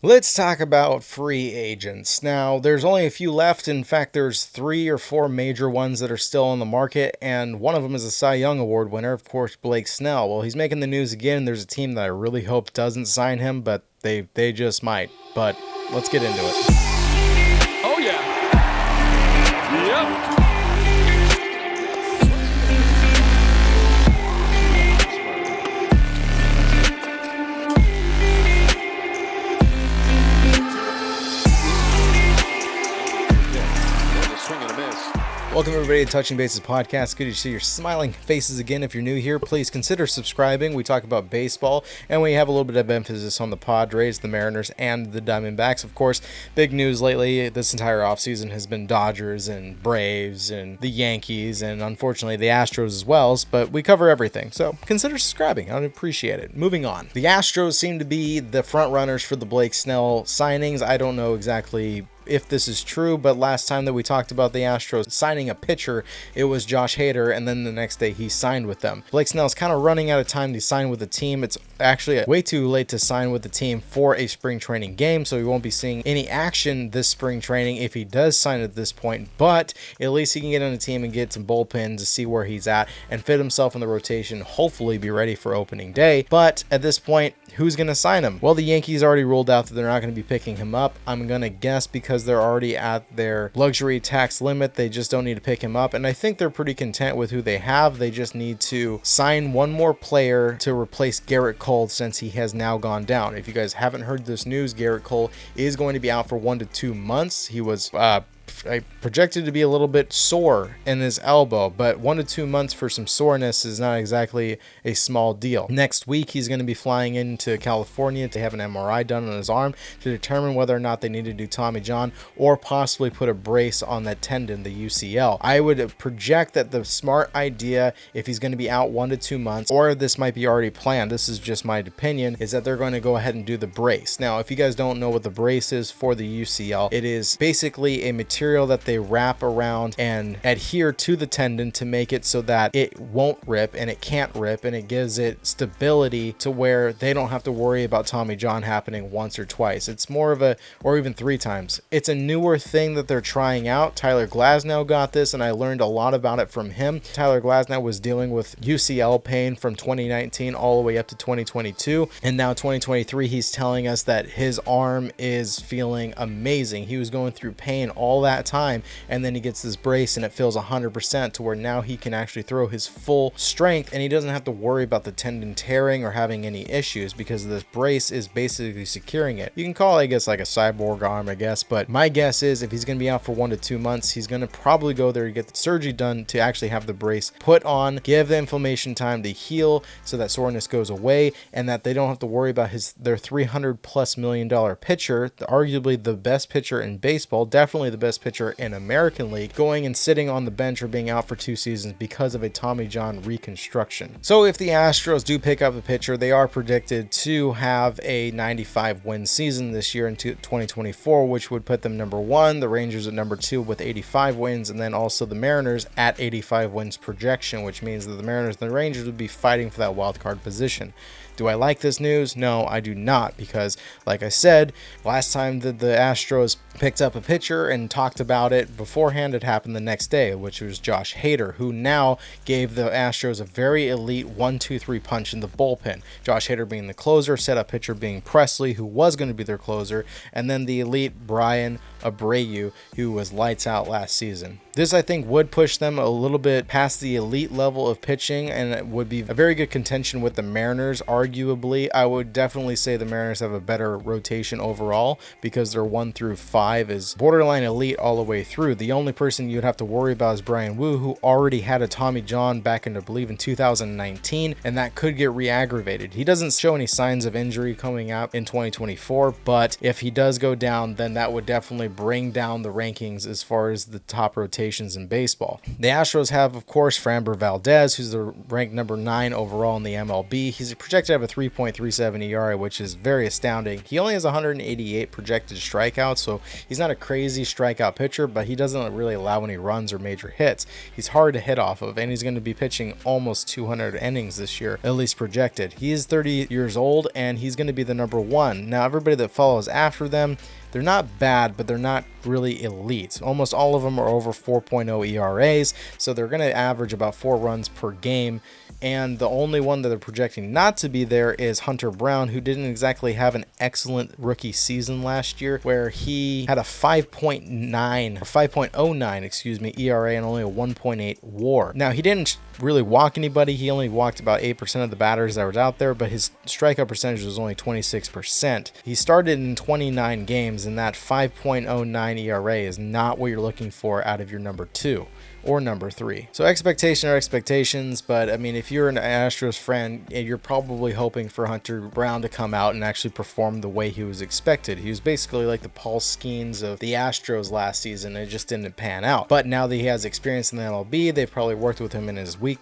Let's talk about free agents. Now, there's only a few left. In fact, there's 3 or 4 major ones that are still on the market, and one of them is a Cy Young Award winner, of course, Blake Snell. Well, he's making the news again. There's a team that I really hope doesn't sign him, but they just might. But let's get into it. Oh, yeah. Yep. Welcome everybody to Touching Bases Podcast. Good to see your smiling faces again. If you're new here, please consider subscribing. We talk about baseball, and we have a little bit of emphasis on the Padres, the Mariners, and the Diamondbacks. Of course, big news lately this entire offseason has been Dodgers and Braves and the Yankees, and unfortunately the Astros as well, but we cover everything. So consider subscribing. I would appreciate it. Moving on. The Astros seem to be the front runners for the Blake Snell signings. I don't know exactly if this is true, but last time that we talked about the Astros signing a pitcher, it was Josh Hader, and then the next day he signed with them. Blake Snell's kind of running out of time to sign with the team. It's actually way too late to sign with the team for a spring training game, so we won't be seeing any action this spring training if he does sign at this point, but at least he can get on the team and get some bullpens to see where he's at and fit himself in the rotation, hopefully be ready for opening day. But at this point, who's going to sign him? Well, the Yankees already ruled out that they're not going to be picking him up. I'm going to guess because they're already at their luxury tax limit, they just don't need to pick him up, and I think they're pretty content with who they have. They just need to sign one more player to replace Gerrit Cole since he has now gone down. If you guys haven't heard this news, Gerrit Cole is going to be out for 1 to 2 months. He was projected to be a little bit sore in his elbow, but 1 to 2 months for some soreness is not exactly a small deal. Next week, he's going to be flying into California to have an MRI done on his arm to determine whether or not they need to do Tommy John or possibly put a brace on that tendon, the UCL. I would project that the smart idea, if he's going to be out 1 to 2 months, or this might be already planned, this is just my opinion, is that they're going to go ahead and do the brace. Now, if you guys don't know what the brace is for the UCL, it is basically a material that they wrap around and adhere to the tendon to make it so that it won't rip and it can't rip, and it gives it stability to where they don't have to worry about Tommy John happening once or twice. It's more of or even 3 times. It's a newer thing that they're trying out. Tyler Glasnow got this, and I learned a lot about it from him. Tyler Glasnow was dealing with UCL pain from 2019 all the way up to 2022, and now 2023 he's telling us that his arm is feeling amazing. He was going through pain all that time, and then he gets this brace and it feels 100% to where now he can actually throw his full strength, and he doesn't have to worry about the tendon tearing or having any issues because this brace is basically securing it. You can call it, I guess, like a cyborg arm, I guess, but my guess is if he's going to be out for 1 to 2 months, he's going to probably go there to get the surgery done to actually have the brace put on, give the inflammation time to heal so that soreness goes away, and that they don't have to worry about their $300+ million pitcher, arguably the best pitcher in baseball, definitely the best pitcher in American League, going and sitting on the bench or being out for 2 seasons because of a Tommy John reconstruction. So if the Astros do pick up a pitcher, they are predicted to have a 95 win season this year in 2024, which would put them number 1, the Rangers at number 2 with 85 wins, and then also the Mariners at 85 wins projection, which means that the Mariners and the Rangers would be fighting for that wild card position. Do I like this news? No, I do not, because like I said, last time that the Astros picked up a pitcher and talked about it beforehand, it happened the next day, which was Josh Hader, who now gave the Astros a very elite 1-2-3 punch in the bullpen. Josh Hader being the closer, setup pitcher being Presley, who was going to be their closer, and then the elite Brian Abreu, who was lights out last season. This, I think, would push them a little bit past the elite level of pitching, and it would be a very good contention with the Mariners. Arguably, I would definitely say the Mariners have a better rotation overall because their 1 through 5 is borderline elite all the way through. The only person you'd have to worry about is Brian Wu, who already had a Tommy John back in, I believe, in 2019, and that could get re-aggravated. He doesn't show any signs of injury coming out in 2024, but if he does go down, then that would definitely bring down the rankings as far as the top rotation rotations in baseball. The Astros have, of course, Framber Valdez, who's the ranked number 9 overall in the MLB. He's projected to have a 3.37 ERA, which is very astounding. He only has 188 projected strikeouts, so he's not a crazy strikeout pitcher, but he doesn't really allow any runs or major hits. He's hard to hit off of, and he's going to be pitching almost 200 innings this year, at least projected. He is 30 years old, and he's going to be the number 1. Now, everybody that follows after them, they're not bad, but they're not really elite. Almost all of them are over 4.0 ERAs, so they're going to average about 4 runs per game. And the only one that they're projecting not to be there is Hunter Brown, who didn't exactly have an excellent rookie season last year, where he had a 5.09 ERA and only a 1.8 WAR. Now, he didn't really walk anybody. He only walked about 8% of the batters that was out there, but his strikeout percentage was only 26%. He started in 29 games, and that 5.09 ERA is not what you're looking for out of your number 2 or number 3. So expectations are expectations, but I mean, if you're an Astros fan, you're probably hoping for Hunter Brown to come out and actually perform the way he was expected. He was basically like the Paul Skeens of the Astros last season. It just didn't pan out. But now that he has experience in the MLB, they've probably worked with him in his weak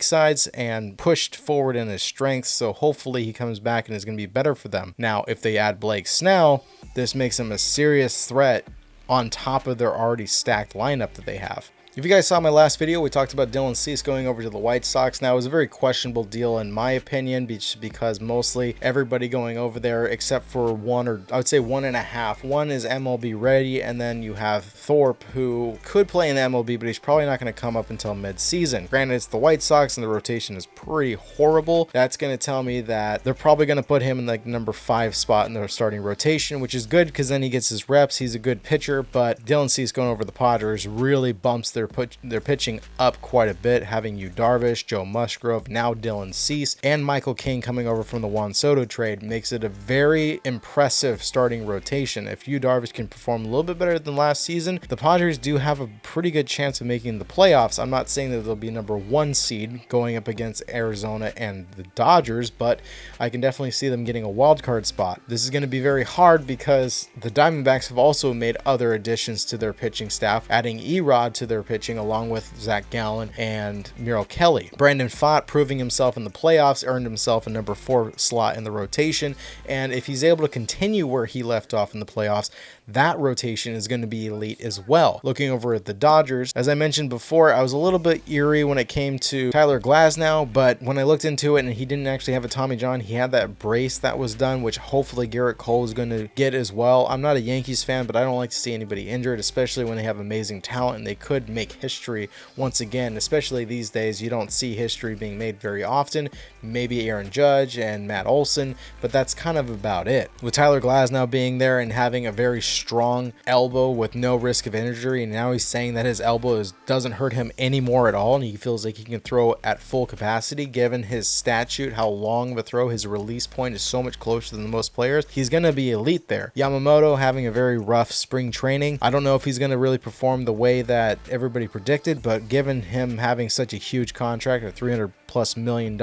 sides and pushed forward in his strengths. So hopefully he comes back and is going to be better for them. Now, if they add Blake Snell, this makes him a serious threat on top of their already stacked lineup that they have. If you guys saw my last video, we talked about Dylan Cease going over to the White Sox. Now, it was a very questionable deal in my opinion, because mostly everybody going over there except for one, or I would say 1.5. One is MLB ready, and then you have Thorpe, who could play in the MLB, but he's probably not going to come up until mid-season. Granted, it's the White Sox, and the rotation is pretty horrible. That's going to tell me that they're probably going to put him in like number 5 spot in their starting rotation, which is good because then he gets his reps. He's a good pitcher, but Dylan Cease going over the Padres really bumps their pitching up quite a bit, having Yu Darvish, Joe Musgrove, now Dylan Cease, and Michael King coming over from the Juan Soto trade makes it a very impressive starting rotation. If Yu Darvish can perform a little bit better than last season, the Padres do have a pretty good chance of making the playoffs. I'm not saying that they'll be number 1 seed going up against Arizona and the Dodgers, but I can definitely see them getting a wild card spot. This is going to be very hard because the Diamondbacks have also made other additions to their pitching staff, adding Erod to their pitching along with Zach Gallen and Merrill Kelly. Brandon Pfaadt proving himself in the playoffs, earned himself a number 4 slot in the rotation, and if he's able to continue where he left off in the playoffs, that rotation is going to be elite as well. Looking over at the Dodgers, as I mentioned before, I was a little bit eerie when it came to Tyler Glasnow, but when I looked into it and he didn't actually have a Tommy John, he had that brace that was done, which hopefully Gerrit Cole is going to get as well. I'm not a Yankees fan, but I don't like to see anybody injured, especially when they have amazing talent and they could make history once again, especially these days. You don't see history being made very often. Maybe Aaron Judge and Matt Olson, but that's kind of about it. With Tyler Glasnow being there and having a very strong elbow with no risk of injury, and now he's saying that his elbow doesn't hurt him anymore at all, and he feels like he can throw at full capacity. Given his statute, how long of a throw, his release point is so much closer than most players, he's going to be elite there. Yamamoto having a very rough spring training. I don't know if he's going to really perform the way that everybody predicted, but given him having such a huge contract, a $300+ million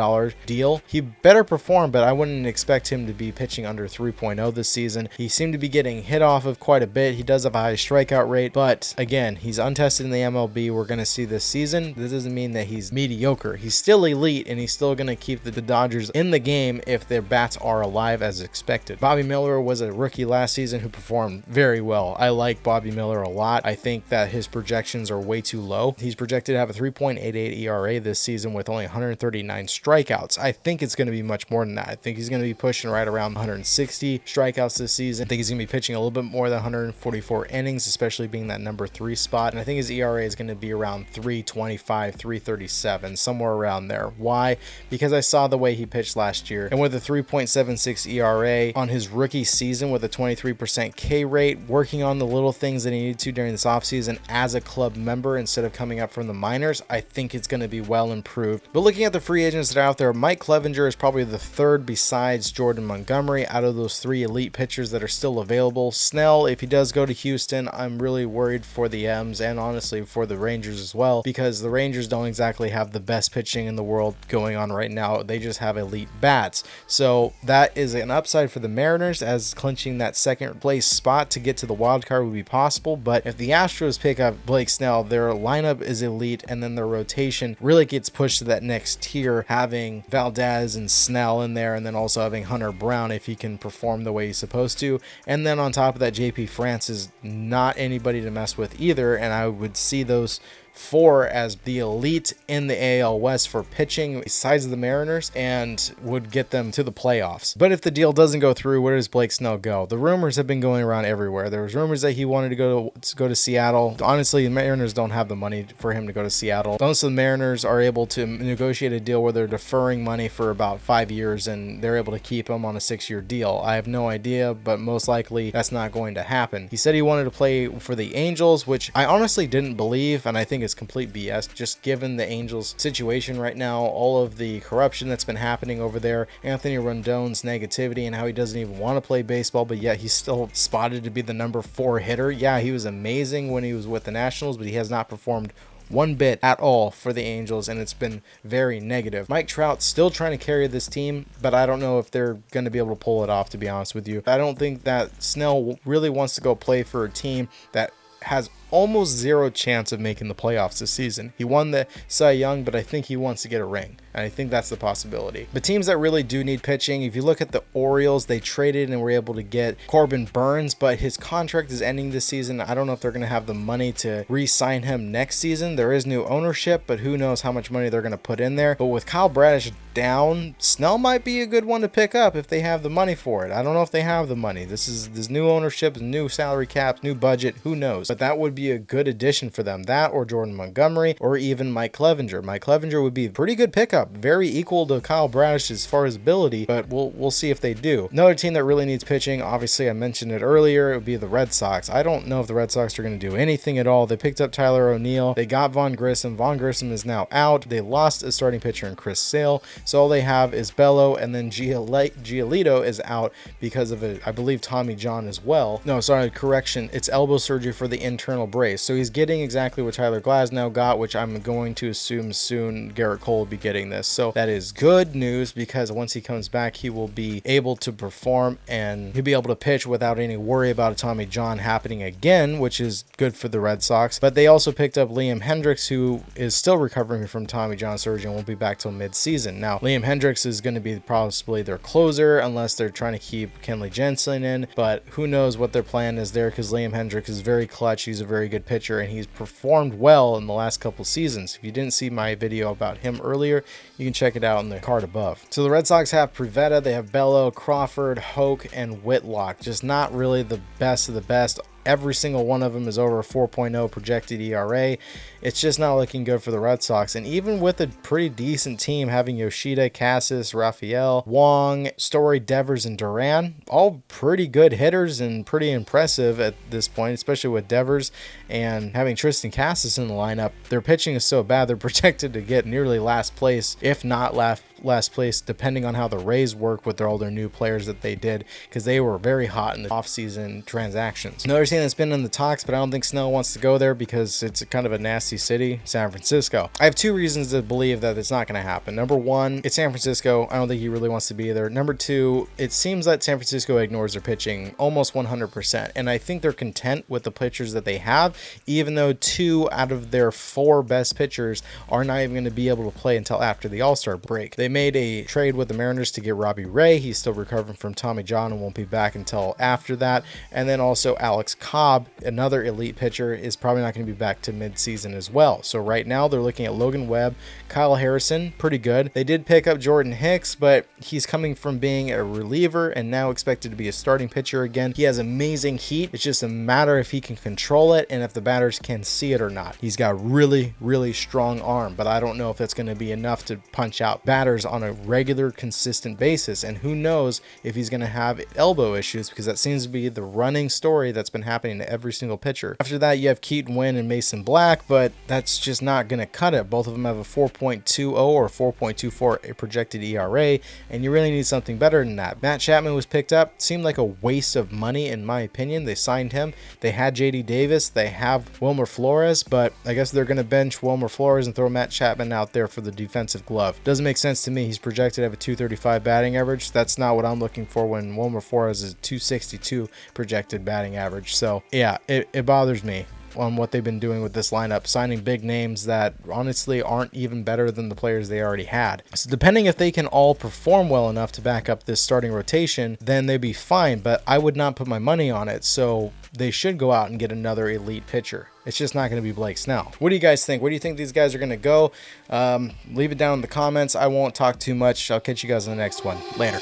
deal, he better perform, but I wouldn't expect him to be pitching under 3.0 this season. He seemed to be getting hit off of quite a bit. He does have a high strikeout rate, but again, he's untested in the MLB. We're going to see this season. This doesn't mean that he's mediocre. He's still elite, and he's still going to keep the Dodgers in the game if their bats are alive as expected. Bobby Miller was a rookie last season who performed very well. I like Bobby Miller a lot. I think that his projections are way too low. He's projected to have a 3.88 ERA this season with only 139 strikeouts. I think it's going to be much more than that. I think he's going to be pushing right around 160 strikeouts this season. I think he's going to be pitching a little bit more than 144 innings, especially being that number 3 spot. And I think his ERA is going to be around 3.25, 3.37, somewhere around there. Why? Because I saw the way he pitched last year, and with a 3.76 ERA on his rookie season with a 23% K rate, working on the little things that he needed to during this offseason as a club member instead of coming up from the minors, I think it's going to be well improved. But looking at at the free agents that are out there, Mike Clevenger is probably the third besides Jordan Montgomery out of those 3 elite pitchers that are still available. Snell, if he does go to Houston, I'm really worried for the M's and honestly for the Rangers as well, because the Rangers don't exactly have the best pitching in the world going on right now. They just have elite bats. So that is an upside for the Mariners, as clinching that second place spot to get to the wild card would be possible. But if the Astros pick up Blake Snell, their lineup is elite, and then their rotation really gets pushed to that next tier, having Valdez and Snell in there, and then also having Hunter Brown if he can perform the way he's supposed to. And then on top of that, JP France is not anybody to mess with either, and I would see those 4 as the elite in the AL West for pitching besides the Mariners, and would get them to the playoffs. But if the deal doesn't go through, where does Blake Snell go? The rumors have been going around everywhere. There was rumors that he wanted to go to Seattle. Honestly, the Mariners don't have the money for him to go to Seattle. Most of the Mariners are able to negotiate a deal where they're deferring money for about 5 years, and they're able to keep him on a 6-year deal. I have no idea, but most likely that's not going to happen. He said he wanted to play for the Angels, which I honestly didn't believe, and I think it's complete BS, just given the Angels situation right now, all of the corruption that's been happening over there, Anthony Rendon's negativity, and how he doesn't even want to play baseball, but yet he's still spotted to be the number 4 hitter. Yeah, he was amazing when he was with the Nationals, but he has not performed one bit at all for the Angels, and it's been very negative. Mike Trout's still trying to carry this team, but I don't know if they're going to be able to pull it off, to be honest with you. I don't think that Snell really wants to go play for a team that has almost 0 chance of making the playoffs this season. He won the Cy Young, but I think he wants to get a ring, and I think that's the possibility. But teams that really do need pitching, if you look at the Orioles, they traded and were able to get Corbin Burns, but his contract is ending this season. I don't know if they're going to have the money to re-sign him next season. There is new ownership, but who knows how much money they're going to put in there. But with Kyle Bradish down, Snell might be a good one to pick up if they have the money for it. I don't know if they have the money. This new ownership, new salary caps, new budget, who knows? But that would be a good addition for them. That or Jordan Montgomery or even Mike Clevenger. Mike Clevenger would be a pretty good pickup, very equal to Kyle Bradish as far as ability, but we'll see if they do. Another team that really needs pitching, obviously I mentioned it earlier, it would be the Red Sox. I don't know if the Red Sox are going to do anything at all. They picked up Tyler O'Neill. They got Vaughn Grissom. Vaughn Grissom is now out. They lost a starting pitcher in Chris Sale, so all they have is Bello, and then Giolito is out because of I believe Tommy John as well. No, sorry, correction. It's elbow surgery for the internal brace. So he's getting exactly what Tyler Glasnow got, which I'm going to assume soon Gerrit Cole will be getting this. So that is good news, because once he comes back, he will be able to perform and he'll be able to pitch without any worry about a Tommy John happening again, which is good for the Red Sox. But they also picked up Liam Hendricks, who is still recovering from Tommy John surgery and won't be back till mid-season. Now, Liam Hendricks is going to be possibly their closer unless they're trying to keep Kenley Jensen in, but who knows what their plan is there, because Liam Hendricks is very clutch. He's a very good pitcher, and he's performed well in the last couple seasons. If you didn't see my video about him earlier, you can check it out in the card above. So the Red Sox have Privetta, they have Bello, Crawford, Hoke, and Whitlock. Just not really the best of the best. Every single one of them is over a 4.0 projected ERA. It's just not looking good for the Red Sox. And even with a pretty decent team, having Yoshida, Cassis, Raphael, Wong, Story, Devers, and Duran, all pretty good hitters and pretty impressive at this point, especially with Devers and having Tristan Cassis in the lineup. Their pitching is so bad, they're projected to get nearly last place, if not last place, depending on how the Rays work with all their new players that they did, because they were very hot in the offseason transactions. Another team that's been in the talks, but I don't think Snell wants to go there because it's kind of a nasty city, San Francisco. I have 2 reasons to believe that it's not going to happen. Number 1, it's San Francisco. I don't think he really wants to be there. Number 2, it seems that San Francisco ignores their pitching almost 100%, and I think they're content with the pitchers that they have, even though 2 out of their 4 best pitchers are not even going to be able to play until after the All-Star break. They made a trade with the Mariners to get Robbie Ray. He's still recovering from Tommy John and won't be back until after that. And then also Alex Cobb, another elite pitcher, is probably not going to be back to mid-season as well. So right now they're looking at Logan Webb, Kyle Harrison, pretty good. They did pick up Jordan Hicks, but he's coming from being a reliever and now expected to be a starting pitcher again. He has amazing heat. It's just a matter if he can control it and if the batters can see it or not. He's got really, really strong arm, but I don't know if that's going to be enough to punch out batters starters on a regular, consistent basis. And who knows if he's going to have elbow issues, because that seems to be the running story that's been happening to every single pitcher. After that, you have Keaton Wynn and Mason Black, but that's just not going to cut it. Both of them have a 4.20 or 4.24 projected ERA, and you really need something better than that. Matt Chapman was picked up. Seemed like a waste of money, in my opinion. They signed him. They had JD Davis. They have Wilmer Flores, but I guess they're going to bench Wilmer Flores and throw Matt Chapman out there for the defensive glove. Doesn't make sense to me. He's projected to have a 235 batting average. That's not what I'm looking for when Wilmer Flores is 262 projected batting average. So yeah, it bothers me on what they've been doing with this lineup, signing big names that honestly aren't even better than the players they already had. So depending if they can all perform well enough to back up this starting rotation, then they'd be fine, but I would not put my money on it. So they should go out and get another elite pitcher. It's just not going to be Blake Snell. What do you guys think? Where do you think these guys are going to go? Leave it down in the comments. I won't talk too much. I'll catch you guys in the next one. Later.